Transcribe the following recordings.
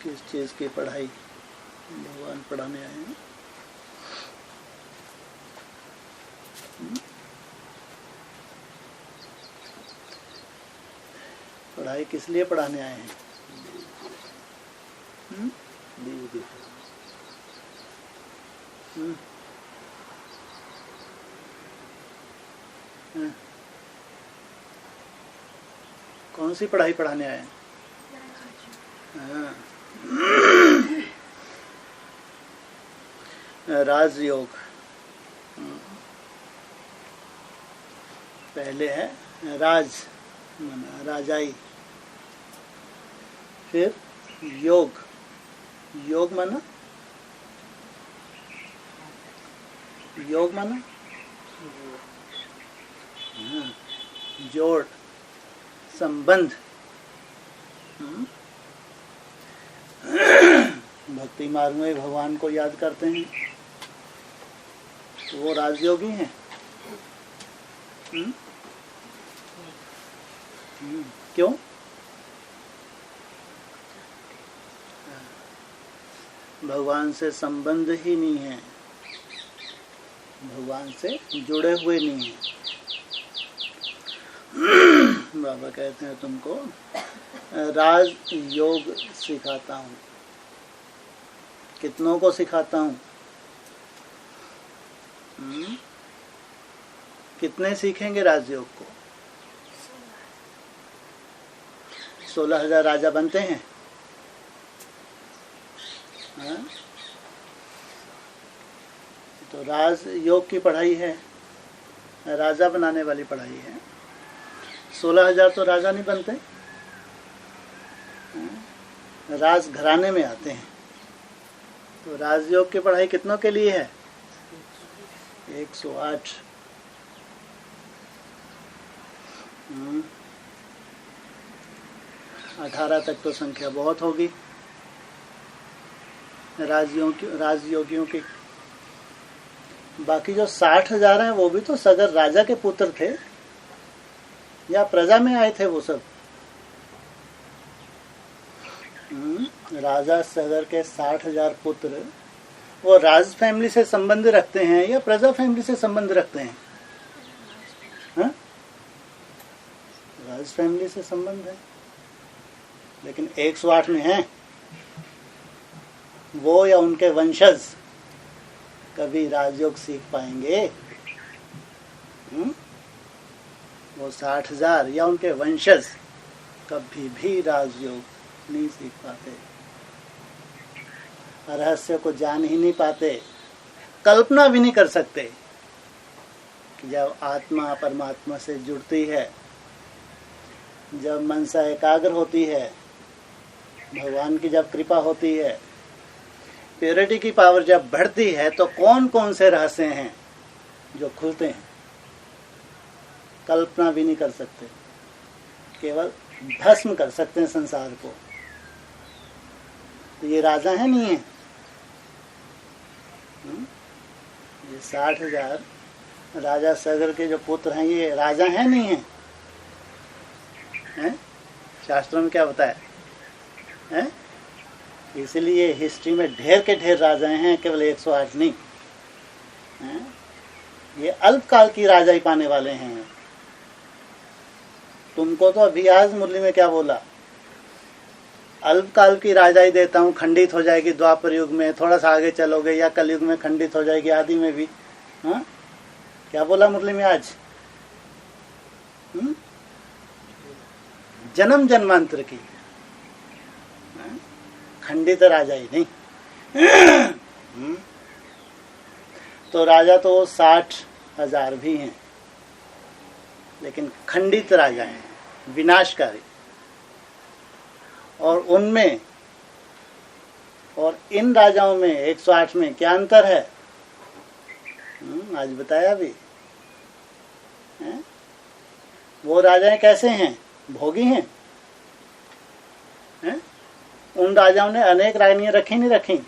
किस चीज की पढ़ाई भगवान पढ़ाने आए हैं? पढ़ाई किस लिए पढ़ाने आए हैं? कौन सी पढ़ाई पढ़ाने आए हैं? हाँ। राजयोग। पहले है राज माना राजाई, फिर योग, योग माना जोड़, संबंध। भक्ति मार्ग में भगवान को याद करते हैं तो वो राजयोगी हैं। क्यों? भगवान से संबंध ही नहीं है, भगवान से जुड़े हुए नहीं है। बाबा कहते हैं तुमको राज योग सिखाता हूँ। कितनों को सिखाता हूँ? कितने सीखेंगे राजयोग को? 16,000 राजा बनते हैं। हाँ? तो राज योग की पढ़ाई है, राजा बनाने वाली पढ़ाई है। 16,000 तो राजा नहीं बनते, राज घराने में आते हैं। तो राजयोग की पढ़ाई कितनों के लिए है? 108। 18 तक तो संख्या बहुत होगी राजयोगियों की। बाकी जो 60,000 हैं वो भी तो सगर राजा के पुत्र थे या प्रजा में आए थे वो सब? राजा सगर के 60,000 पुत्र वो राज फैमिली से संबंध रखते हैं या प्रजा फैमिली से संबंध रखते हैं? हाँ? राज फैमिली से संबंध है, लेकिन 108 में हैं वो या उनके वंशज कभी राजयोग सीख पाएंगे? वो 60,000 या उनके वंशज कभी भी राजयोग नहीं सीख पाते, रहस्य को जान ही नहीं पाते, कल्पना भी नहीं कर सकते कि जब आत्मा परमात्मा से जुड़ती है, जब मनसा एकाग्र होती है, भगवान की जब कृपा होती है, प्योरिटी की पावर जब बढ़ती है, तो कौन कौन से रहस्य हैं जो खुलते हैं, कल्पना भी नहीं कर सकते। केवल भस्म कर सकते हैं संसार को। तो ये राजा है नहीं है? ये 60,000 राजा सगर के जो पुत्र हैं ये राजा हैं नहीं है? शास्त्रों में क्या बताया है? इसलिए हिस्ट्री में ढेर के ढेर राजा हैं, केवल 108 नहीं है? ये अल्पकाल की राजाई पाने वाले हैं। तुमको तो अभी आज मुरली में क्या बोला? अल्पकाल की राजाई देता हूँ, खंडित हो जाएगी द्वापर युग में, थोड़ा सा आगे चलोगे या कलयुग में खंडित हो जाएगी, आदि में भी। हाँ, क्या बोला मुरली में आज? जन्म जन्मांतर की खंडित राजाई नहीं। तो राजा तो 60,000 भी हैं, लेकिन खंडित राजा हैं, विनाशकारी। और उनमें और इन राजाओं में 108 में क्या अंतर है? आज बताया भी है? वो राजाएं कैसे हैं? भोगी हैं, हैं? उन राजाओं ने अनेक रानियां रखी नहीं रखी,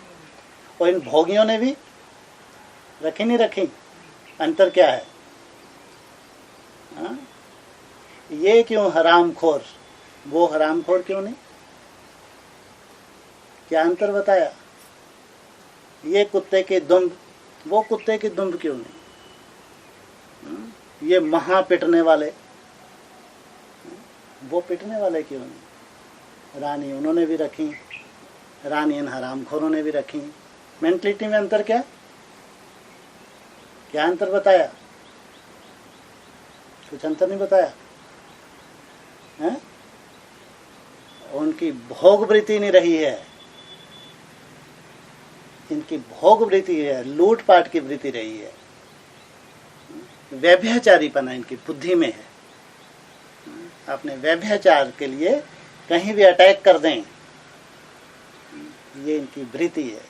और इन भोगियों ने भी रखी नहीं रखी। अंतर क्या है? ये क्यों हरामखोर, वो हरामखोर क्यों नहीं? क्या अंतर बताया? ये कुत्ते की दुम्ब, वो कुत्ते की दुम्ब क्यों नहीं? ये महा पिटने वाले, वो पिटने वाले क्यों नहीं? रानी उन्होंने भी रखी, रानी इन हरामखोरों ने भी रखी। मेंटलिटी में अंतर क्या? क्या अंतर बताया? कुछ अंतर नहीं बताया है? उनकी भोग वृत्ति नहीं रही है, इनकी भोग वृत्ति है, लूटपाट की वृत्ति रही है, व्यभिचारीपना इनकी बुद्धि में है। अपने व्यभिचार के लिए कहीं भी अटैक कर दें, ये इनकी वृत्ति है।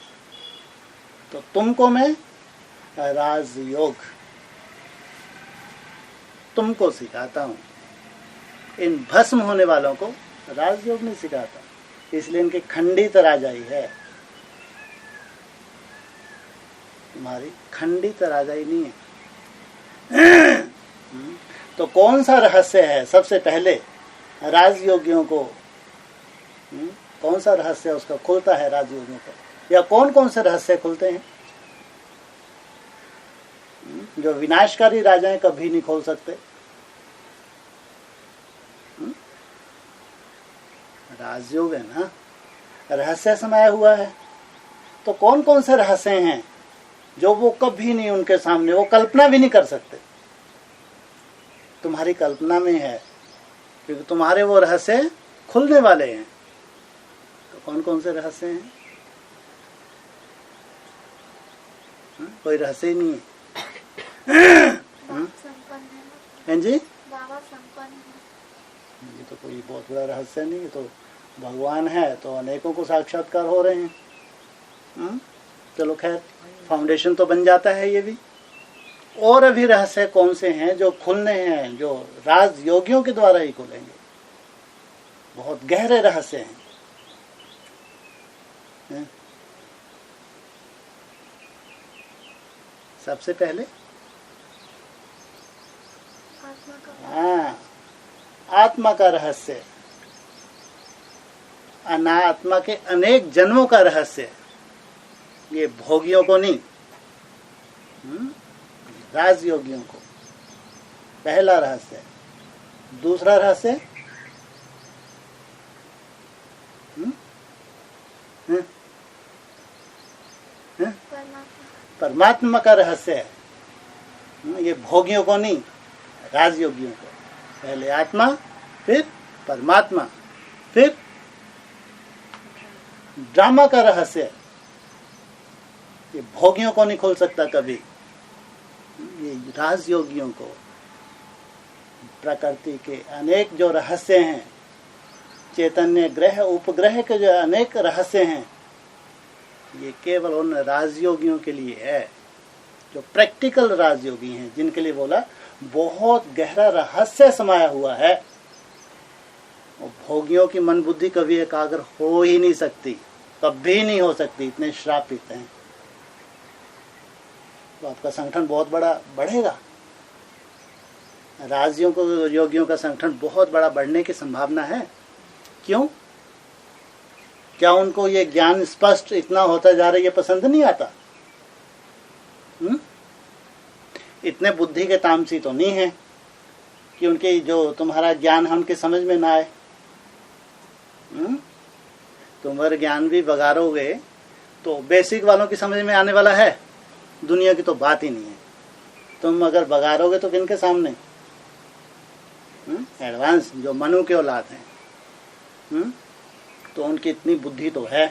तो तुमको मैं राजयोग तुमको सिखाता हूं, इन भस्म होने वालों को राजयोग नहीं सिखाता, इसलिए इनकी खंडित राजाई है। तुम्हारी खंडित राजाई नहीं है। तो कौन सा रहस्य है सबसे पहले राजयोगियों को, कौन सा रहस्य उसका खुलता है राजयोगियों को, या कौन कौन से रहस्य खुलते हैं जो विनाशकारी राजाएं कभी नहीं खोल सकते? राजयोग है ना, रहस्य समाया हुआ है। तो कौन कौन से रहस्य हैं जो वो कभी नहीं, उनके सामने वो कल्पना भी नहीं कर सकते? तुम्हारी कल्पना में है, क्योंकि तुम्हारे वो रहस्य खुलने वाले हैं। तो कौन कौन से रहस्य हैं? कोई रहस्य ही नहीं है। हैं जी? ये तो कोई बहुत बड़ा रहस्य नहीं है, तो भगवान है तो अनेकों को साक्षात्कार हो रहे हैं। चलो खैर, फाउंडेशन तो बन जाता है ये भी। और अभी रहस्य कौन से हैं जो खुलने हैं, जो राजयोगियों के द्वारा ही खुलेंगे? बहुत गहरे रहस्य हैं। सबसे पहले आत्मा का रहस्य, अनात्मा के अनेक जन्मों का रहस्य, ये भोगियों को नहीं, राजयोगियों को। पहला रहस्य। दूसरा रहस्य परमात्मा का रहस्य है। ये भोगियों को नहीं, राजयोगियों को। पहले आत्मा, फिर परमात्मा, फिर ड्रामा का रहस्य। ये भोगियों को नहीं खोल सकता कभी, ये राजयोगियों को। प्रकृति के अनेक जो रहस्य हैं, चैतन्य ग्रह उपग्रह के जो अनेक रहस्य हैं, ये केवल उन राजयोगियों के लिए है जो प्रैक्टिकल राजयोगी हैं, जिनके लिए बोला बहुत गहरा रहस्य समाया हुआ है। और भोगियों की मन बुद्धि कभी एकाग्र हो ही नहीं सकती, कभी नहीं हो सकती, इतने श्रापित हैं। तो आपका संगठन बहुत बड़ा बढ़ेगा, राजयों को योगियों का संगठन बहुत बड़ा बढ़ने की संभावना है। क्यों? क्या उनको ये ज्ञान स्पष्ट इतना होता जा रहा है, ये पसंद नहीं आता? इतने बुद्धि के तामसी तो नहीं है कि उनके जो तुम्हारा ज्ञान है उनके समझ में ना आए। तुम अगर ज्ञान भी बगारोगे तो बेसिक वालों की समझ में आने वाला है, दुनिया की तो बात ही नहीं है। तुम अगर बगारोगे तो किनके सामने? एडवांस जो मनु के औलाद हैं, तो उनकी इतनी बुद्धि तो है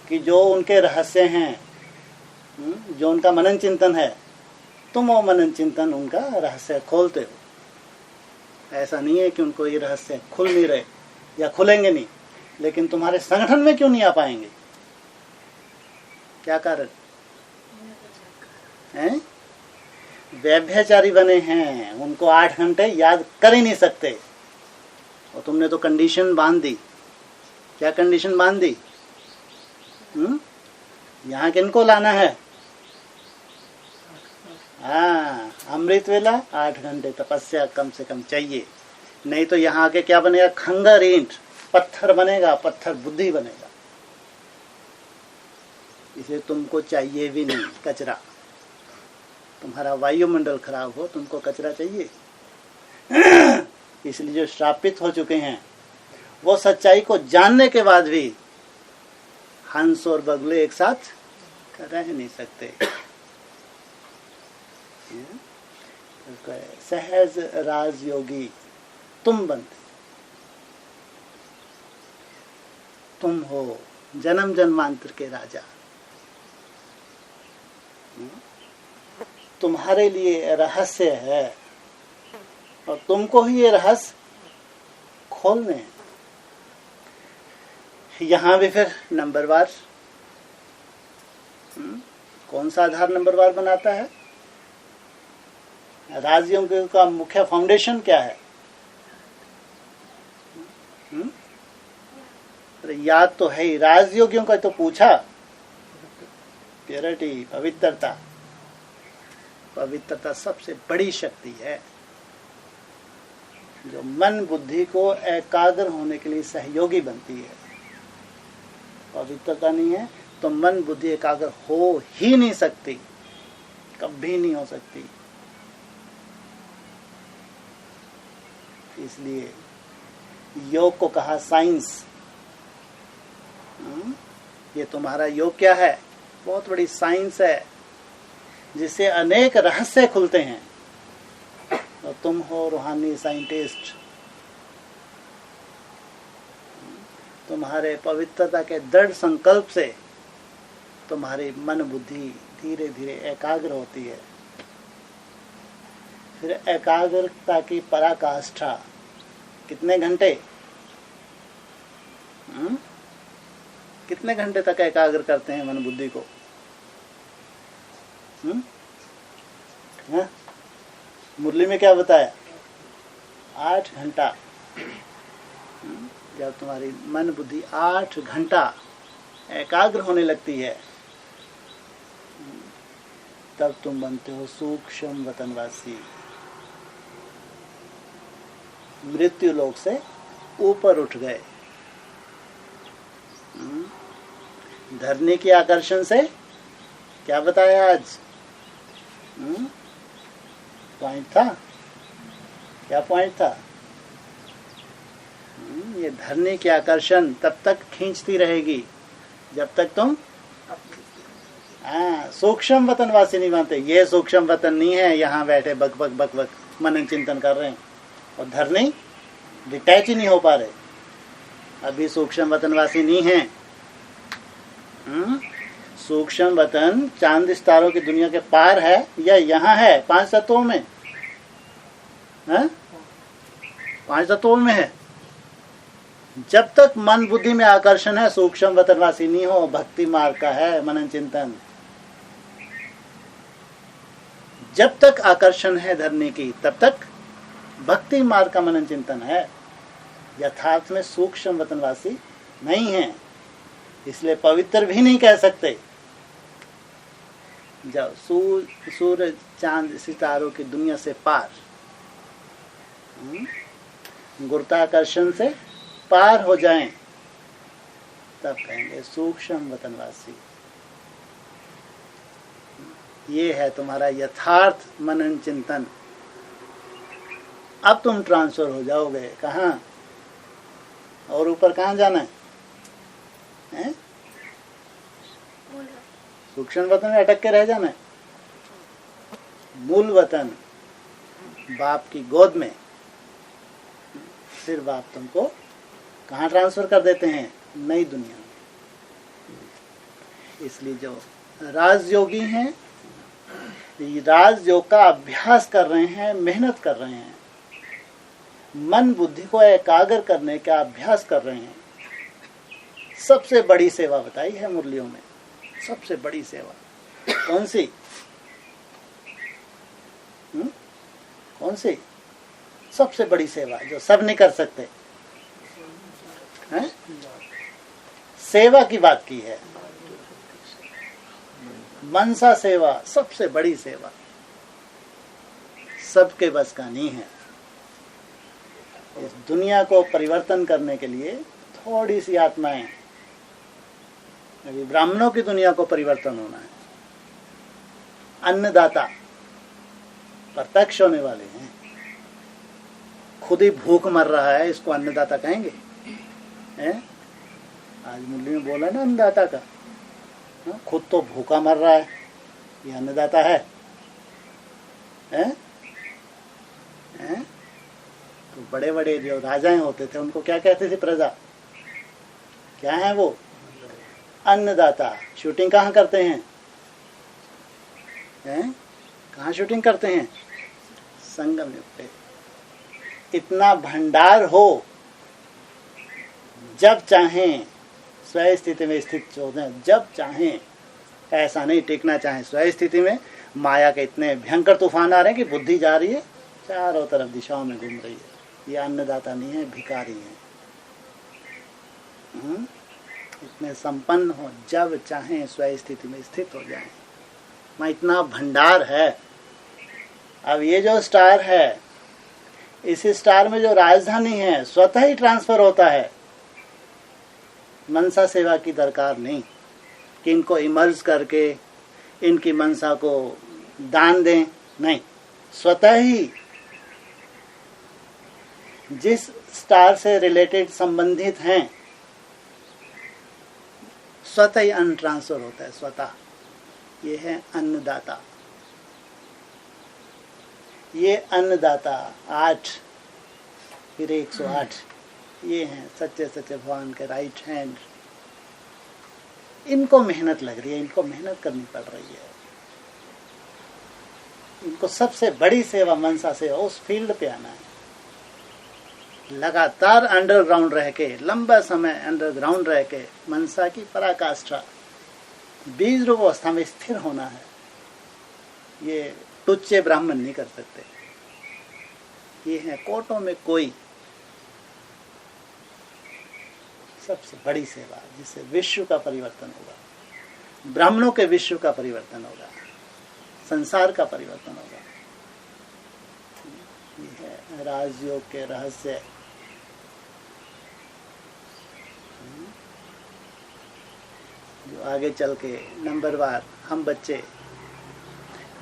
कि जो उनके रहस्य हैं, जो उनका मनन चिंतन है, तुम वो मनन चिंतन उनका रहस्य खोलते हो। ऐसा नहीं है कि उनको ये रहस्य खुल नहीं रहे या खुलेंगे नहीं, लेकिन तुम्हारे संगठन में क्यों नहीं आ पाएंगे? क्या कारण है? व्यभिचारी बने हैं, उनको 8 घंटे याद कर ही नहीं सकते। और तुमने तो कंडीशन बांध दी। क्या कंडीशन बांध दी? यहाँ किनको लाना है? हाँ, अमृत वेला 8 घंटे तपस्या कम से कम चाहिए, नहीं तो यहाँ आके क्या बनेगा? खंगर ईंट, पत्थर बनेगा, पत्थर बुद्धि बनेगा। इसे तुमको चाहिए भी नहीं कचरा। तुम्हारा वायुमंडल खराब हो, तुमको कचरा चाहिए? इसलिए जो श्रापित हो चुके हैं वो सच्चाई को जानने के बाद भी हंस और बगुले एक साथ रह नहीं सकते। सहज राजयोगी तुम बनते, तुम हो जन्म जन्मांतर के राजा। तुम्हारे लिए रहस्य है और तुमको ही ये रहस्य खोलने हैं। यहां भी फिर नंबरवार, कौन सा आधार नंबरवार बनाता है? राजयोगियों का मुख्य फाउंडेशन क्या है? याद तो है ही, राजयोगियों का तो पूछा, प्योरिटी, पवित्रता। पवित्रता सबसे बड़ी शक्ति है जो मन बुद्धि को एकाग्र होने के लिए सहयोगी बनती है। पवित्रता नहीं है तो मन बुद्धि एकाग्र हो ही नहीं सकती, कभी नहीं हो सकती। इसलिए योग को कहा साइंस। ये तुम्हारा योग क्या है? बहुत बड़ी साइंस है जिससे अनेक रहस्य खुलते हैं और तुम हो रूहानी साइंटिस्ट। तुम्हारे पवित्रता के दृढ़ संकल्प से तुम्हारी मन बुद्धि धीरे धीरे एकाग्र होती है। फिर एकाग्रता की पराकाष्ठा कितने घंटे, कितने घंटे तक एकाग्र करते हैं मन बुद्धि को? मुरली में क्या बताया? 8 घंटा। जब तुम्हारी मन बुद्धि 8 घंटा एकाग्र होने लगती है तब तुम बनते हो सूक्ष्म वतनवासी। मृत्यु लोक से ऊपर उठ गए। धरनी के आकर्षण से क्या बताया आज? पॉइंट था क्या? पॉइंट था ये धरनी के आकर्षण तब तक खींचती रहेगी जब तक तुम सूक्ष्म वतनवासी नहीं बनते। ये सूक्ष्म वतन नहीं है, यहाँ बैठे बक बक बक बक मनन चिंतन कर रहे हैं और धरनी डिटैच ही नहीं हो पा रहे, अभी सूक्ष्म वतनवासी नहीं है। सूक्ष्म वतन चांद सितारों की दुनिया के पार है या यहाँ है? 5 तत्वों में है, 5 तत्वों में है। जब तक मन बुद्धि में आकर्षण है सूक्ष्म वतनवासी नहीं हो। भक्ति मार्ग का है मनन चिंतन। जब तक आकर्षण है धरनी की तब तक भक्ति मार्ग का मनन चिंतन है। यथार्थ में सूक्ष्म वतनवासी नहीं है, इसलिए पवित्र भी नहीं कह सकते। जब सूरज चांद सितारों की दुनिया से पार, गुरुत्वाकर्षण से पार हो जाएं तब कहेंगे सूक्ष्म वतनवासी। ये है तुम्हारा यथार्थ मनन चिंतन। अब तुम ट्रांसफर हो जाओगे कहाँ? और ऊपर कहाँ जाना है? सूक्ष्म वतन में अटक के रह जाना है। मूल वतन बाप की गोद में। फिर बाप तुमको कहाँ ट्रांसफर कर देते हैं? नई दुनिया में। इसलिए जो राजयोगी हैं राजयोग का अभ्यास कर रहे हैं, मेहनत कर रहे हैं, मन बुद्धि को एकाग्र करने का अभ्यास कर रहे हैं। सबसे बड़ी सेवा बताई है मुरलियों में। सबसे बड़ी सेवा कौन सी? कौन सी सबसे बड़ी सेवा जो सब नहीं कर सकते हैं? सेवा की बात की है। मनसा सेवा सबसे बड़ी सेवा, सबके बस का नहीं है। इस दुनिया को परिवर्तन करने के लिए थोड़ी सी आत्माएं अभी ब्राह्मणों की दुनिया को परिवर्तन होना है। अन्नदाता प्रत्यक्ष होने वाले हैं। खुद ही भूख मर रहा है, इसको अन्नदाता कहेंगे? हैं? आज मुरली में बोला ना अन्नदाता का, खुद तो भूखा मर रहा है, ये अन्नदाता है? हैं? हैं? तो बड़े बड़े जो राजाएं होते थे उनको क्या कहते थे प्रजा? क्या है वो? अन्नदाता। शूटिंग कहाँ करते हैं? हैं? कहाँ शूटिंग करते हैं? संगम युग पे। इतना भंडार हो, जब चाहें स्वयं स्थिति में स्थित हो जाए, जब चाहें, ऐसा नहीं टिकना चाहें स्वयं स्थिति में। माया के इतने भयंकर तूफान आ रहे हैं कि बुद्धि जा रही है, चारों तरफ दिशाओं में घूम रही है। ये अन्नदाता नहीं है, भिखारी है। इतने संपन्न हो, जब चाहें स्वयं स्थिति में स्थित हो जाएं। मैं इतना भंडार है। अब ये जो स्टार है, इस स्टार में जो राजधानी है स्वतः ही ट्रांसफर होता है। मनसा सेवा की दरकार नहीं कि इनको इमर्ज करके इनकी मनसा को दान दें, नहीं, स्वतः ही जिस स्टार से रिलेटेड संबंधित हैं स्वतः ही अन्न ट्रांसफर होता है, स्वतः। ये है अन्नदाता। ये अन्नदाता 8 फिर 108, ये हैं सच्चे सच्चे भगवान के राइट हैंड। इनको मेहनत लग रही है, इनको मेहनत करनी पड़ रही है। इनको सबसे बड़ी सेवा मनसा से उस फील्ड पे आना है। लगातार अंडरग्राउंड रह के, लंबा समय अंडरग्राउंड रह के मनसा की पराकाष्ठा, बीज रूप अवस्था में स्थिर होना है। ये टुच्चे ब्राह्मण नहीं कर सकते। ये है कोटों में कोई सबसे बड़ी सेवा, जिससे विश्व का परिवर्तन होगा, ब्राह्मणों के विश्व का परिवर्तन होगा, संसार का परिवर्तन होगा। ये है राजयोग के रहस्य। जो आगे चल के नंबरवार हम बच्चे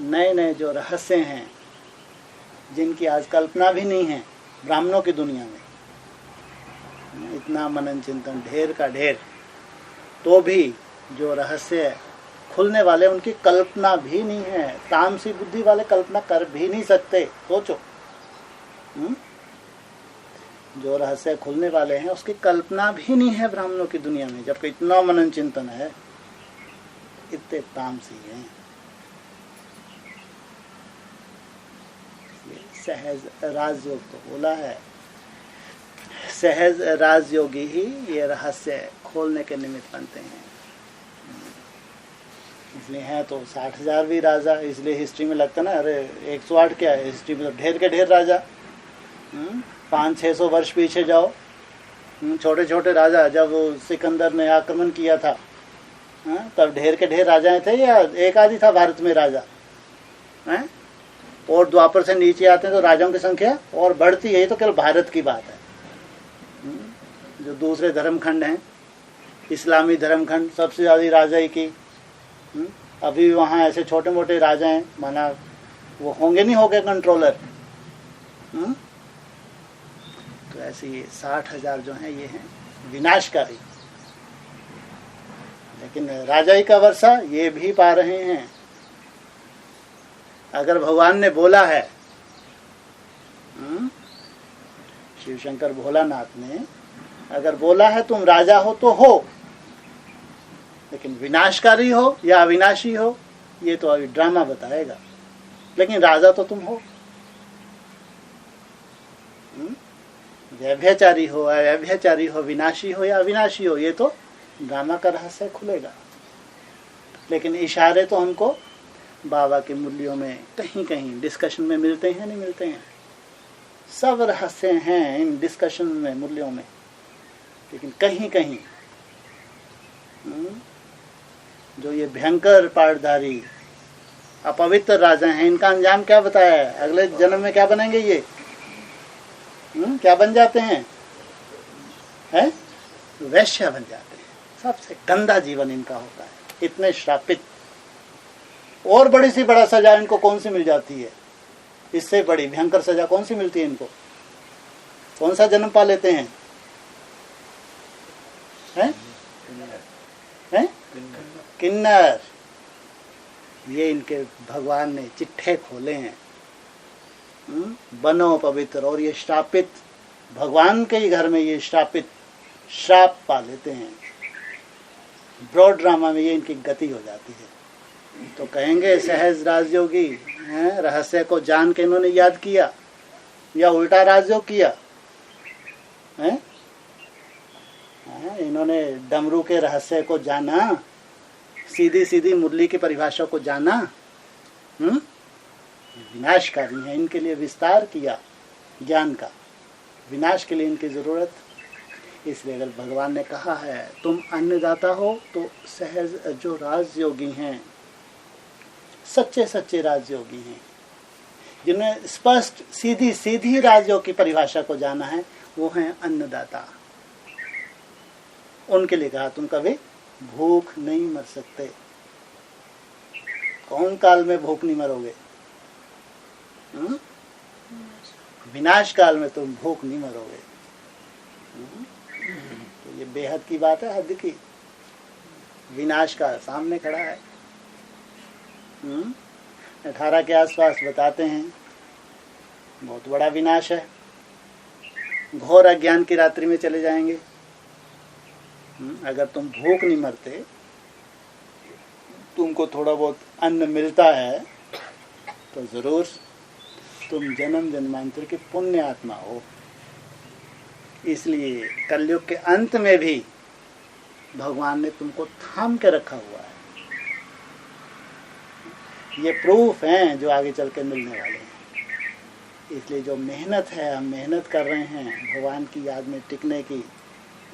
नए नए जो रहस्य हैं, जिनकी आज कल्पना भी नहीं है ब्राह्मणों की दुनिया में, इतना मनन चिंतन ढेर का ढेर, तो भी जो रहस्य खुलने वाले उनकी कल्पना भी नहीं है। तामसी बुद्धि वाले कल्पना कर भी नहीं सकते। सोचो, जो रहस्य खुलने वाले हैं उसकी कल्पना भी नहीं है ब्राह्मणों की दुनिया में, जबकि इतना मनन चिंतन है। इतने तामसी हैं। सहज राजयोग तो बोला है, सहज राजयोगी ही ये रहस्य खोलने के निमित्त बनते हैं। इसलिए है तो 60,000 भी राजा, इसलिए हिस्ट्री में लगता ना, अरे 108 क्या है हिस्ट्री में, तो ढेर के ढेर राजा। 500-600 वर्ष पीछे जाओ, छोटे छोटे राजा, जब सिकंदर ने आक्रमण किया था तब ढेर के ढेर राजाएं थे या एक आदि था भारत में राजा? और द्वापर से नीचे आते हैं तो राजाओं की संख्या और बढ़ती है। ये तो केवल भारत की बात है। जो दूसरे धर्मखंड हैं, इस्लामी धर्मखंड, सबसे ज्यादा राजाई की, अभी वहाँ ऐसे छोटे मोटे राजा हैं, माना वो होंगे नहीं होंगे कंट्रोलर। तो ऐसे ये 60,000 जो हैं ये हैं विनाशकारी। लेकिन राजाई का वर्षा ये भी पा रहे हैं। अगर भगवान ने बोला है, शिव शंकर भोलानाथ ने अगर बोला है तुम राजा हो तो हो, लेकिन विनाशकारी हो या अविनाशी हो ये तो अभी ड्रामा बताएगा, लेकिन राजा तो तुम हो। व्यभिचारी हो, अव्यभिचारी हो, विनाशी हो या अविनाशी हो, ये तो ड्रामा का रहस्य खुलेगा। लेकिन इशारे तो हमको बाबा के मूल्यों में कहीं कहीं डिस्कशन में मिलते हैं, नहीं मिलते हैं? सब रहस्य हैं इन डिस्कशन में, मूल्यों में। लेकिन कहीं कहीं जो ये भयंकर पाठधारी अपवित्र राजा हैं, इनका अंजाम क्या बताया है? अगले जन्म में क्या बनेंगे ये? क्या बन जाते हैं? वैश्य बन जाते हैं। सबसे गंदा जीवन इनका होता है, इतने श्रापित। और बड़ी सी बड़ा सजा इनको कौन सी मिल जाती है? इससे बड़ी भयंकर सजा कौन सी मिलती है इनको? कौन सा जन्म पा लेते हैं? हैं? किन्नर। ये इनके भगवान ने चिट्ठे खोले हैं। बनो पवित्र। और ये श्रापित भगवान के ही घर में ये श्रापित श्राप पा लेते हैं। ब्रॉड ड्रामा में ये इनकी गति हो जाती है। तो कहेंगे सहज राजयोगी हैं, रहस्य को जान के इन्होंने याद किया या उल्टा राजयोग किया है? इन्होंने डमरू के रहस्य को जाना, सीधी सीधी मुरली की परिभाषा को जाना। विनाशकारी है, इनके लिए विस्तार किया ज्ञान का, विनाश के लिए इनकी जरूरत। इसलिए अगर भगवान ने कहा है तुम अन्नदाता हो, तो सहज जो राजयोगी हैं, सच्चे सच्चे राजयोगी हैं, जिन्हें स्पष्ट सीधी सीधी राजयोग की परिभाषा को जाना है, वो हैं अन्नदाता। उनके लिए कहा तुम कभी भूख नहीं मर सकते। कौन काल में भूख नहीं मरोगे? विनाश काल में तुम भूख नहीं मरोगे। तो ये बेहद की बात है, हद की। विनाश का सामने खड़ा है। 18 के आसपास बताते हैं बहुत बड़ा विनाश है, घोर अज्ञान की रात्रि में चले जाएंगे। अगर तुम भूख नहीं मरते, तुमको थोड़ा बहुत अन्न मिलता है, तो जरूर तुम जन्म जन्मांतर की पुण्य आत्मा हो। इसलिए कलयुग के अंत में भी भगवान ने तुमको थाम के रखा हुआ है। ये प्रूफ हैं जो आगे चल के मिलने वाले हैं। इसलिए जो मेहनत है, हम मेहनत कर रहे हैं भगवान की याद में टिकने की,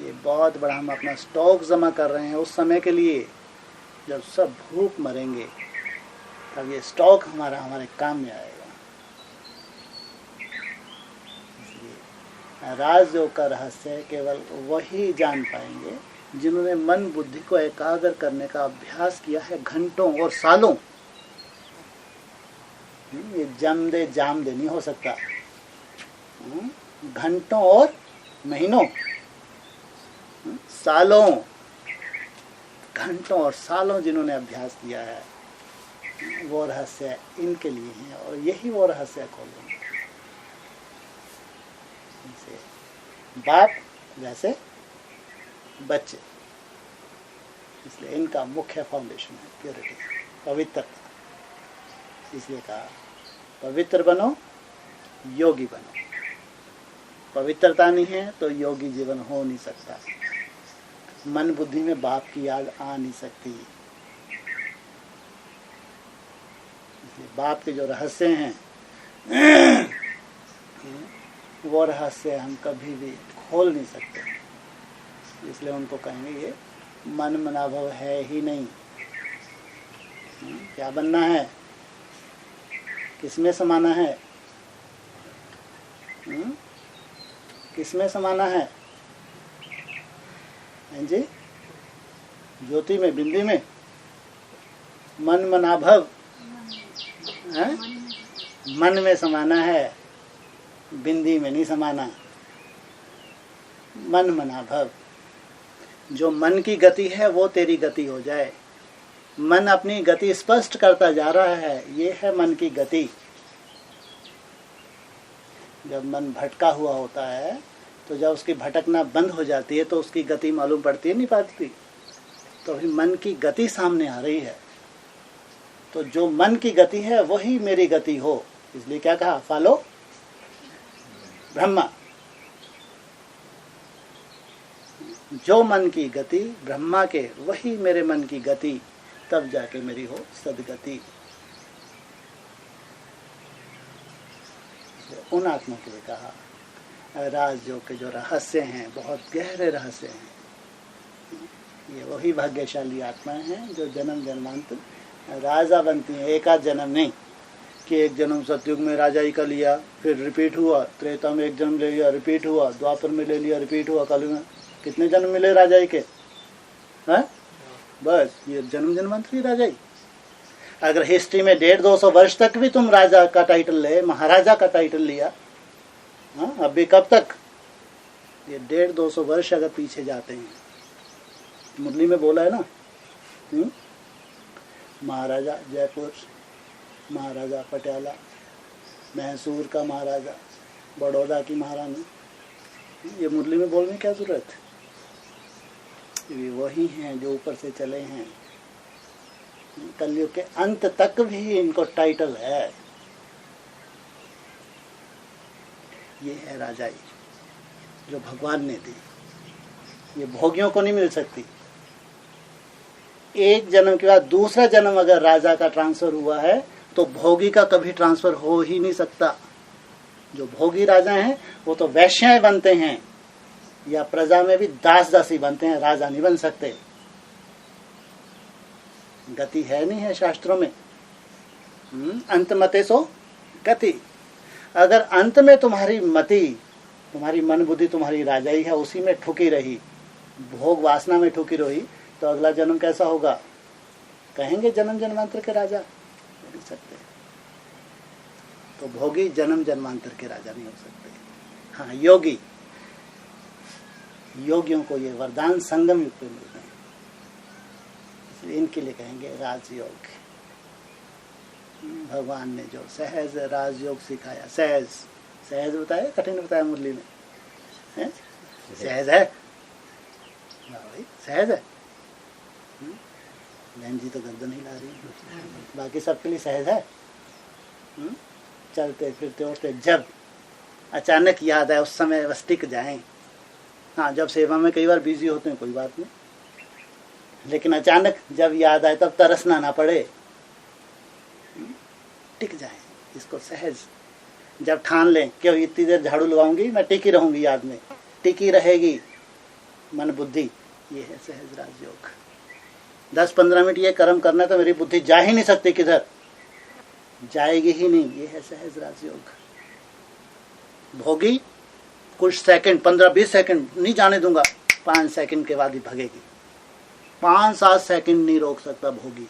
ये बहुत बड़ा हम अपना स्टॉक जमा कर रहे हैं उस समय के लिए जब सब भूख मरेंगे, तब ये स्टॉक हमारे काम में आएगा। इसलिए राजयोग का रहस्य केवल वही जान पाएंगे जिन्होंने मन बुद्धि को एकाग्र करने का अभ्यास किया है घंटों और सालों। ये जम दे जाम दे नहीं हो सकता। घंटों और महीनों, सालों, घंटों और सालों जिन्होंने अभ्यास किया है, वो रहस्य इनके लिए है। और यही वो रहस्य खोलेंगे। बाप वैसे बच्चे। इसलिए इनका मुख्य फाउंडेशन है प्योरिटी, पवित्रता। इसलिए कहा पवित्र बनो, योगी बनो। पवित्रता नहीं है तो योगी जीवन हो नहीं सकता। मन बुद्धि में बाप की याद आ नहीं सकती। इसलिए बाप के जो रहस्य हैं वो रहस्य हम कभी भी खोल नहीं सकते। इसलिए उनको कहेंगे ये मन मनाभव है ही नहीं। क्या बनना है, किसमें समाना है, किसमें समाना है जी? ज्योति में, बिंदी में, मन मनाभव है? मन में समाना है, बिंदी में नहीं समाना। मन मनाभव, जो मन की गति है वो तेरी गति हो जाए। मन अपनी गति स्पष्ट करता जा रहा है, ये है मन की गति। जब मन भटका हुआ होता है, तो जब उसकी भटकना बंद हो जाती है तो उसकी गति मालूम पड़ती है, नहीं पड़ती? तो अभी मन की गति सामने आ रही है। तो जो मन की गति है वही मेरी गति हो। इसलिए क्या कहा, फॉलो ब्रह्मा। जो मन की गति ब्रह्मा के, वही मेरे मन की गति, तब जाके मेरी हो सदगति। उन आत्मा के लिए कहा राजयोग के जो रहस्य हैं बहुत गहरे रहस्य हैं। ये वही भाग्यशाली आत्माएं हैं जो जन्म जन्मांतर राजा बनती हैं। एक आध जन्म नहीं कि एक जन्म सतयुग में राजाई का लिया, फिर रिपीट हुआ, त्रेता में एक जन्म ले लिया, रिपीट हुआ, द्वापर में ले लिया, रिपीट हुआ, कलयुग में। कितने जन्म मिले राजाई के? है? बस ये जन्म जन्मांतरी राजा ही। अगर हिस्ट्री में 150-200 वर्ष तक भी तुम राजा का टाइटल ले, महाराजा का टाइटल लिया, हाँ, अभी कब तक? ये 150-200 वर्ष अगर पीछे जाते हैं, मुरली में बोला है ना, महाराजा जयपुर, महाराजा पटियाला, मैसूर का महाराजा, बड़ौदा की महारानी, ये मुरली में बोलने की क्या जरूरत है? ये वही हैं जो ऊपर से चले हैं। कलयुग के अंत तक भी इनको टाइटल है। ये है राजाई जो भगवान ने दी, ये भोगियों को नहीं मिल सकती। एक जन्म के बाद दूसरा जन्म अगर राजा का ट्रांसफर हुआ है तो भोगी का कभी ट्रांसफर हो ही नहीं सकता। जो भोगी राजा हैं वो तो वैश्य बनते हैं या प्रजा में भी दास दासी बनते हैं, राजा नहीं बन सकते। गति है नहीं है शास्त्रों में, अंत मते सो गति। अगर अंत में तुम्हारी मति, तुम्हारी मन बुद्धि, तुम्हारी राजाई है उसी में ठुकी रही, भोग वासना में ठुकी रही, तो अगला जन्म कैसा होगा? कहेंगे जन्म जन्मांतर के राजा? नहीं सकते। तो भोगी जन्म जन्मांतर के राजा नहीं हो सकते। हाँ, योगी, योगियों को ये वरदान संगम युग पे मिलते हैं, इसलिए इनके लिए कहेंगे राजयोग। भगवान ने जो सहज राजयोग सिखाया, सहज सहज बताया, कठिन बताया मुरली में, है? सहज है भाई, सहज है। बहन जी तो गर्दन हिला रही है, बाकी सबके लिए सहज है। चलते फिरते उठते जब अचानक याद आए उस समय बस टिक जाएं। हाँ, जब सेवा में कई बार बिजी होते हैं कोई बात नहीं, लेकिन अचानक जब याद आए तब तरसना ना पड़े, टिक जाए। इसको सहज, जब ठान लें कि इतनी देर झाड़ू लगाऊंगी मैं, टिकी रहूंगी, याद में टिकी रहेगी मन बुद्धि, ये है सहज राजयोग। 10-15 मिनट ये कर्म करना तो मेरी बुद्धि जा ही नहीं सकती, किधर जाएगी ही नहीं, ये है सहज राजयोग। भोगी कुछ सेकंड, 15-20 सेकंड नहीं जाने दूंगा, 5 सेकंड के बाद ही भगेगी। 5-7 सेकंड नहीं रोक सकता भोगी,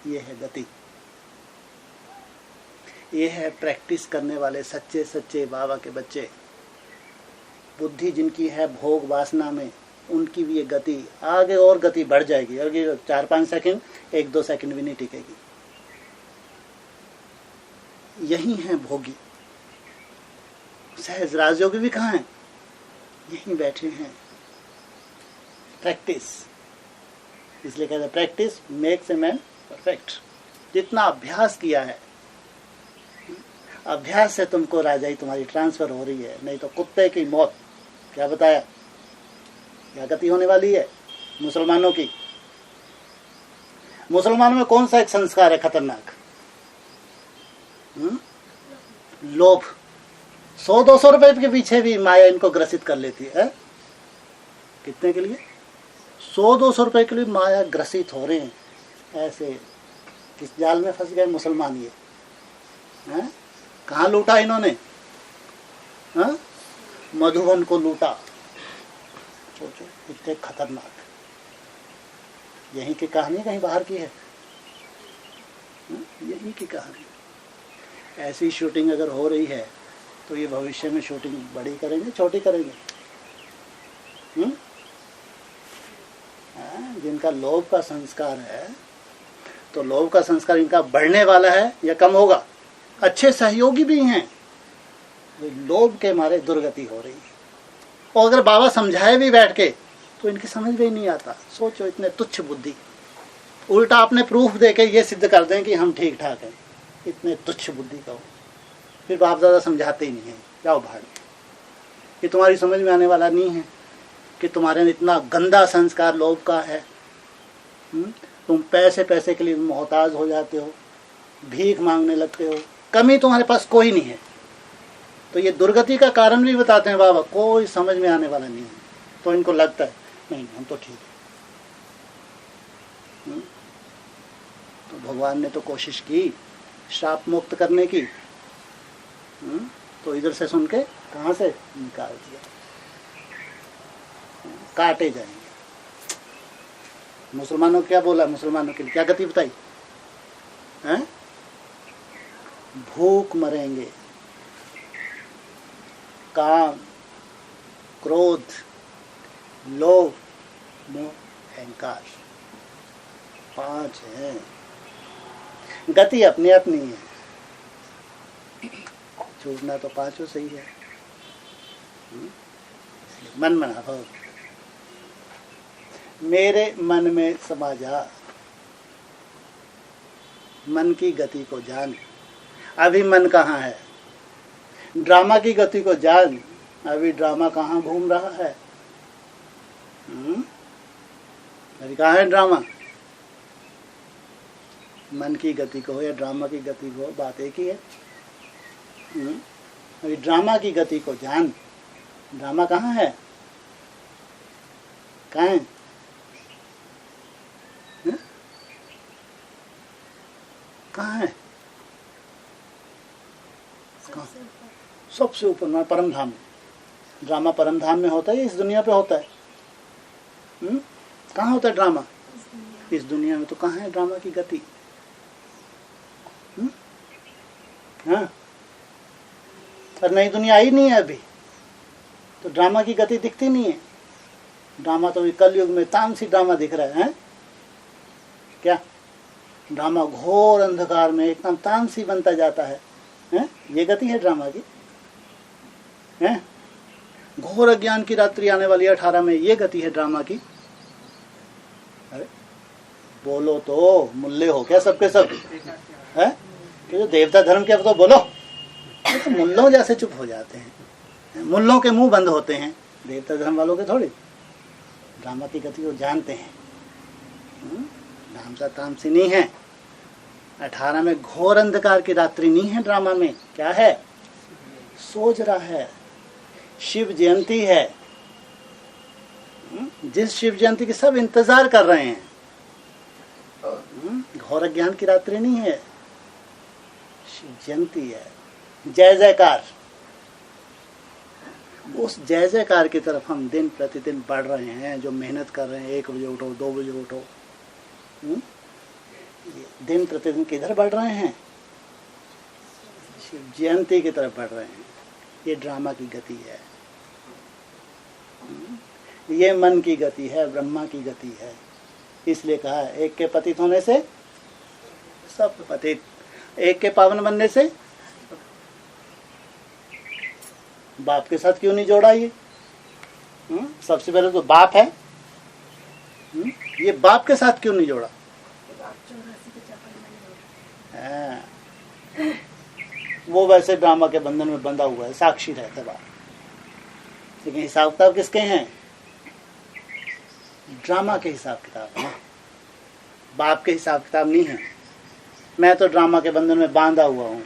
ये है गति। ये है प्रैक्टिस करने वाले सच्चे सच्चे बाबा के बच्चे। बुद्धि जिनकी है भोग वासना में, उनकी भी ये गति आगे और गति बढ़ जाएगी। आगे 4-5 सेकंड, 1-2 सेकंड भी नहीं टिकेगी। यही है भोगी। सहज राजयोगी भी कहाँ हैं? यहीं बैठे हैं। प्रैक्टिस, इसलिए कहते हैं practice makes a man perfect. जितना अभ्यास किया है, अभ्यास से तुमको राजाई तुम्हारी ट्रांसफर हो रही है, नहीं तो कुत्ते की मौत। क्या बताया, क्या गति होने वाली है मुसलमानों की? मुसलमानों में कौन सा एक संस्कार है खतरनाक? लोभ। 100-200 रुपए के पीछे भी माया इनको ग्रसित कर लेती है। कितने के लिए? 100-200 रुपए के लिए माया ग्रसित हो रहे हैं। ऐसे इस जाल में फंस गए मुसलमान। ये कहाँ लूटा इन्होंने? हा? मधुबन को लूटा। सोचो इतने खतरनाक। यहीं की कहानी कहीं बाहर की है? यहीं की कहानी। ऐसी शूटिंग अगर हो रही है तो ये भविष्य में शूटिंग बड़ी करेंगे छोटी करेंगे? जिनका लोभ का संस्कार है तो लोभ का संस्कार इनका बढ़ने वाला है या कम होगा? अच्छे सहयोगी भी हैं, लोभ के मारे दुर्गति हो रही है। और अगर बाबा समझाए भी बैठ के तो इनकी समझ में ही नहीं आता। सोचो इतने तुच्छ बुद्धि, उल्टा आपने प्रूफ देके ये सिद्ध कर दें कि हम ठीक ठाक हैं। इतने तुच्छ बुद्धि का हो, फिर बाप दादा समझाते ही नहीं है, जाओ भाड़। ये तुम्हारी समझ में आने वाला नहीं है कि तुम्हारे इतना गंदा संस्कार लोभ का है। तुम पैसे पैसे के लिए मोहताज हो जाते हो, भीख मांगने लगते हो, कमी तुम्हारे पास कोई नहीं है। तो ये दुर्गति का कारण भी बताते हैं बाबा, कोई समझ में आने वाला नहीं है। तो इनको लगता है नहीं हम तो ठीक है। तो भगवान ने तो कोशिश की श्राप मुक्त करने की, तो इधर से सुन के कहाँ से निकाल दिया। काटे जाएंगे। मुसलमानों को क्या बोला, मुसलमानों के लिए क्या गति बताई हैं? भूख मरेंगे, काम, क्रोध, लोभ, मोह, अहंकार, 5 है। गति अपने आप नहीं है, छूटना तो 5 सही है। मन मना भव, मेरे मन में समा जा, मन की गति को जान। अभी मन कहाँ है? ड्रामा की गति को जान, अभी ड्रामा कहाँ घूम रहा है? अभी कहाँ है ड्रामा? मन की गति को या ड्रामा की गति को, बात एक ही है। अभी ड्रामा की गति को जान। ड्रामा कहाँ है? कहाँ है? कहाँ है? सबसे ऊपर में, परम धाम। ड्रामा परम धाम में होता है, इस दुनिया पे होता है? कहाँ होता है ड्रामा? इस दुनिया में। तो कहाँ है ड्रामा की गति? हाँ, पर नई दुनिया आई नहीं है अभी, तो ड्रामा की गति दिखती नहीं है। ड्रामा तो कलयुग में तामसी ड्रामा दिख रहा है। क्या ड्रामा? घोर अंधकार में एकदम तामसी बनता जाता है। ये गति है ड्रामा की? है घोर अज्ञान की रात्रि आने वाली 18 में, ये गति है ड्रामा की? अरे बोलो तो, मुल्ले हो क्या सबके सब? है तो जो देवता धर्म के, अब तो बोलो। तो मुल्लों जैसे चुप हो जाते हैं, मुल्लों के मुंह बंद होते हैं, देवता धर्म वालों के थोड़ी। ड्रामा की गति को जानते हैं। ढामसा तामसी नहीं है। 18 में घोर अंधकार की रात्रि नहीं है ड्रामा में। क्या है? सोच रहा है, शिव जयंती है, जिस शिव जयंती की सब इंतजार कर रहे हैं। घोर अज्ञान की रात्रि नहीं है, शिव जयंती है। जय जयकार, उस जय जयकार की तरफ हम दिन प्रतिदिन बढ़ रहे हैं। जो मेहनत कर रहे हैं, 1 बजे उठो, 2 बजे उठो, दिन प्रतिदिन किधर बढ़ रहे हैं? शिव जयंती की तरफ बढ़ रहे हैं। ये ड्रामा की गति है, ये मन की गति है, ब्रह्मा की गति है। इसलिए कहा एक के पतित होने से सब पतित, एक के पावन बनने से। बाप के साथ क्यों नहीं जोड़ा ये? सबसे पहले तो बाप है, ये बाप के साथ क्यों नहीं जोड़ा? वो वैसे ड्रामा के बंधन में बंधा हुआ है, साक्षी रहता है बाप, लेकिन हिसाब किताब किसके हैं? ड्रामा के हिसाब किताब है, बाप के हिसाब किताब नहीं है। मैं तो ड्रामा के बंधन में बांधा हुआ हूँ,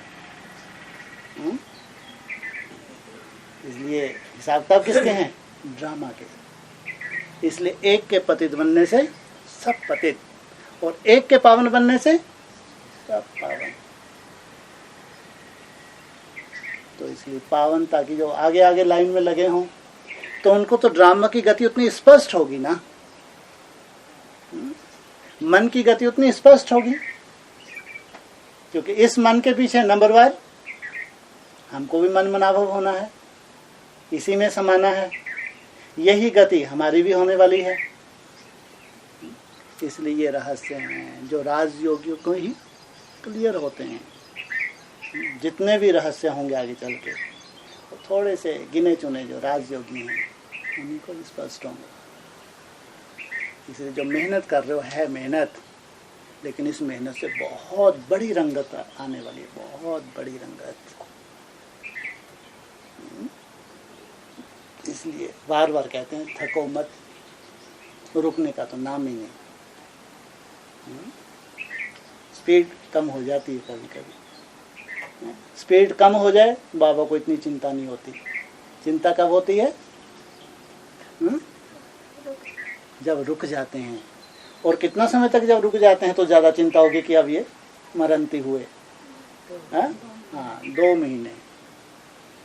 इसलिए हिसाब किताब किसके हैं? ड्रामा के। इसलिए एक के पतित बनने से सब पतित, और एक के पावन बनने से सब पावन। तो इसलिए पावनता की जो आगे आगे लाइन में लगे हों, तो उनको तो ड्रामा की गति उतनी स्पष्ट होगी ना, मन की गति उतनी स्पष्ट होगी, क्योंकि इस मन के पीछे नंबरवार हमको भी मन मनाभव होना है, इसी में समाना है। यही गति हमारी भी होने वाली है। इसलिए ये रहस्य हैं जो राजयोगियों को ही क्लियर होते हैं। जितने भी रहस्य होंगे आगे चल के, तो थोड़े से गिने चुने जो राजयोगी हैं उन्हीं को स्पष्ट होंगे। इसलिए जो मेहनत कर रहे हो है मेहनत, लेकिन इस मेहनत से बहुत बड़ी रंगत आने वाली है, बहुत बड़ी रंगत। इसलिए बार बार कहते हैं थको मत, रुकने का तो नाम ही नहीं। स्पीड कम हो जाती है कभी कभी, स्पीड कम हो जाए बाबा को इतनी चिंता नहीं होती। चिंता कब होती है? जब रुक जाते हैं। और कितना समय तक जब रुक जाते हैं तो ज्यादा चिंता होगी कि अब ये मरंती हुए। हाँ, 2 महीने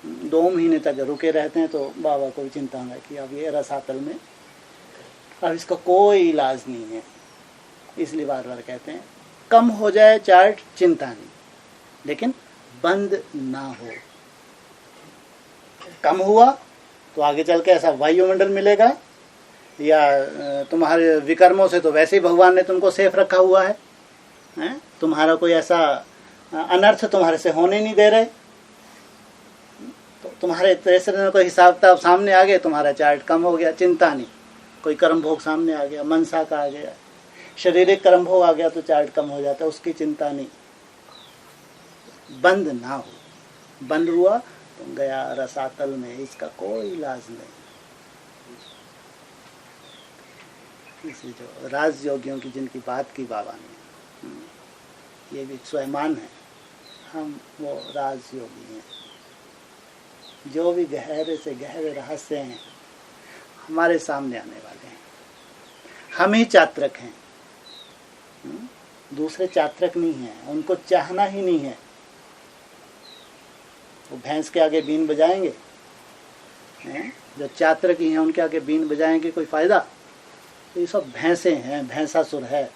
2 महीने तक रुके रहते हैं तो बाबा को भी चिंता है कि अब ये रसातल में अब इसका कोई इलाज नहीं है, इसलिए बार बार कहते हैं कम हो जाए चार्ट चिंता नहीं, लेकिन बंद ना हो। कम हुआ तो आगे चल के ऐसा वायुमंडल मिलेगा, या तुम्हारे विकर्मों से तो वैसे ही भगवान ने तुमको सेफ रखा हुआ है, तुम्हारा कोई ऐसा अनर्थ तुम्हारे से होने नहीं दे रहे, तो तुम्हारे तीसरे कोई हिसाब किताब सामने आ गए, तुम्हारा चार्ट कम हो गया, चिंता नहीं। कोई कर्म भोग सामने आ गया, मनसा का आ गया, शारीरिक कर्म भोग आ गया तो चार्ट कम हो जाता है, उसकी चिंता नहीं। बंद ना हो, बंद हुआ तो गया रसातल में, इसका कोई इलाज नहीं। इसलिए जो राजयोगियों की जिनकी बात की बाबा ने, ये भी स्वयमान है, हम वो राजयोगी हैं। जो भी गहरे से गहरे रहस्य हैं हमारे सामने आने वाले हैं। हम ही चात्रक हैं, दूसरे चात्रक नहीं हैं, उनको चाहना ही नहीं है। वो भैंस के आगे बीन बजाएंगे, जो चात्रक ही हैं उनके आगे बीन बजाएंगे कोई फायदा? तो ये सब भैंसे हैं, भैंसासुर है,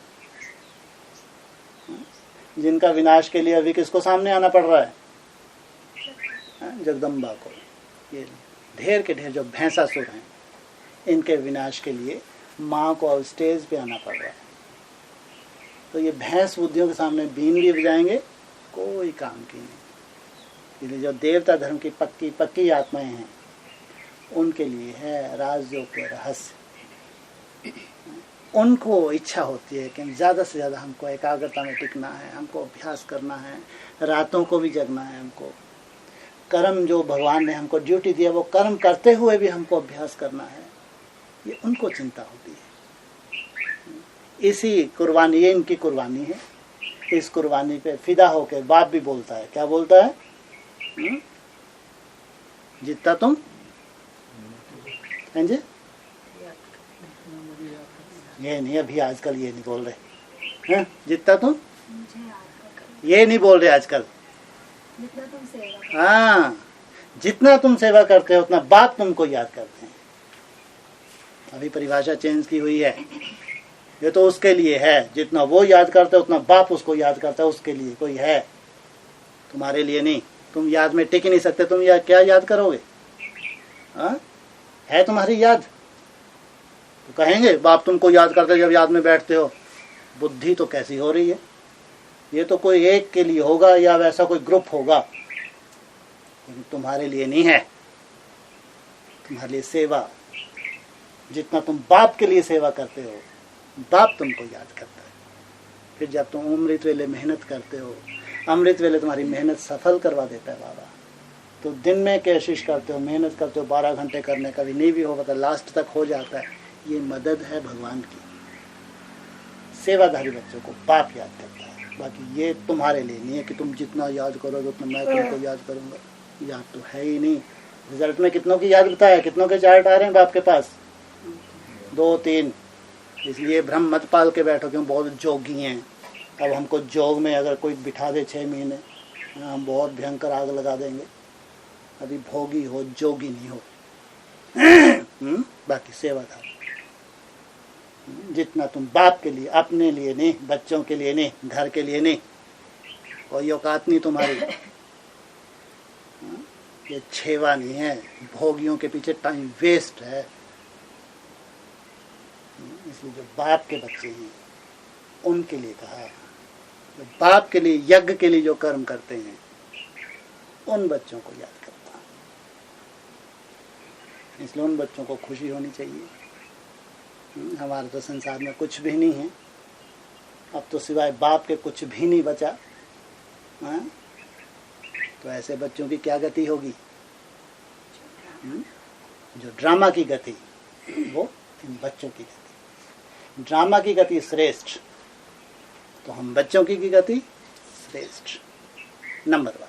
जिनका विनाश के लिए अभी किसको सामने आना पड़ रहा है? जगदम्बा को। ये ढेर के ढेर जो भैंसासुर हैं, इनके विनाश के लिए माँ को अब स्टेज पे आना पड़ रहा है। तो ये भैंस बुद्धियों के सामने बीन भी बजाएंगे, कोई काम की नहीं। इसलिए जो देवता धर्म की पक्की पक्की आत्माएं हैं, उनके लिए है राजयोग के रहस्य। उनको इच्छा होती है कि ज़्यादा से ज़्यादा हमको एकाग्रता में टिकना है, हमको अभ्यास करना है, रातों को भी जगना है, हमको कर्म जो भगवान ने हमको ड्यूटी दिया वो कर्म करते हुए भी हमको अभ्यास करना है। ये उनको चिंता होती है। इसी कुर्बानी, ये इनकी कुर्बानी है। इस कुर्बानी पे फिदा होकर बाप भी बोलता है, क्या बोलता है? जितना तुम जी, ये नहीं, अभी आजकल ये नहीं बोल रहे हैं, जितना तुम, ये नहीं बोल रहे आजकल। हाँ, जितना तुम सेवा करते हो उतना बाप तुमको याद करते हैं। अभी परिभाषा चेंज की हुई है। ये तो उसके लिए है, जितना वो याद करता है उतना बाप उसको याद करता है, उसके लिए कोई है, तुम्हारे लिए नहीं। तुम याद में टिक ही नहीं सकते, तुम क्या याद करोगे? हाँ, है तुम्हारी याद तो कहेंगे बाप तुमको याद करते जब याद में बैठते हो। बुद्धि तो कैसी हो रही है? ये तो कोई एक के लिए होगा या वैसा कोई ग्रुप होगा, लेकिन तुम्हारे लिए नहीं है। तुम्हारे लिए सेवा, जितना तुम बाप के लिए सेवा करते हो बाप तुमको याद करता है। फिर जब तुम अमृत वेले मेहनत करते हो, अमृत वेले तुम्हारी मेहनत सफल करवा देता है बाबा। तो दिन में कोशिश करते हो, मेहनत करते हो, 12 घंटे करने का भी नहीं भी हो पता, लास्ट तक हो जाता है। ये मदद है भगवान की। सेवाधारी बच्चों को बाप याद करता है, बाकी ये तुम्हारे लिए नहीं है कि तुम जितना याद करोगे उतना मैं तुमको याद करूंगा। याद तो है ही नहीं। रिजल्ट में कितनों की याद बताया, कितनों के चार्ट आ रहे हैं बाप के पास? 2-3। इसलिए भ्रम मत पाल के बैठो क्यों बहुत जोगी हैं। अब हमको जोग में अगर कोई बिठा दे 6 महीने, हम बहुत भयंकर आग लगा देंगे। अभी भोगी हो, जोगी नहीं हो। बाकी सेवाधार, जितना तुम बाप के लिए, अपने लिए नहीं, बच्चों के लिए नहीं, घर के लिए नहीं, कोई औकात नहीं तुम्हारी। ये छेवा नहीं है, भोगियों के पीछे टाइम वेस्ट है। इसलिए जो बाप के बच्चे हैं उनके लिए कहा, जो बाप के लिए यज्ञ के लिए जो कर्म करते हैं उन बच्चों को याद करता। इसलिए उन बच्चों को खुशी होनी चाहिए। हमारे तो संसार में कुछ भी नहीं है, अब तो सिवाय बाप के कुछ भी नहीं बचा। तो ऐसे बच्चों की क्या गति होगी? जो ड्रामा की गति, वो इन बच्चों की गति। ड्रामा की गति श्रेष्ठ, तो हम बच्चों की गति श्रेष्ठ, नंबर 1।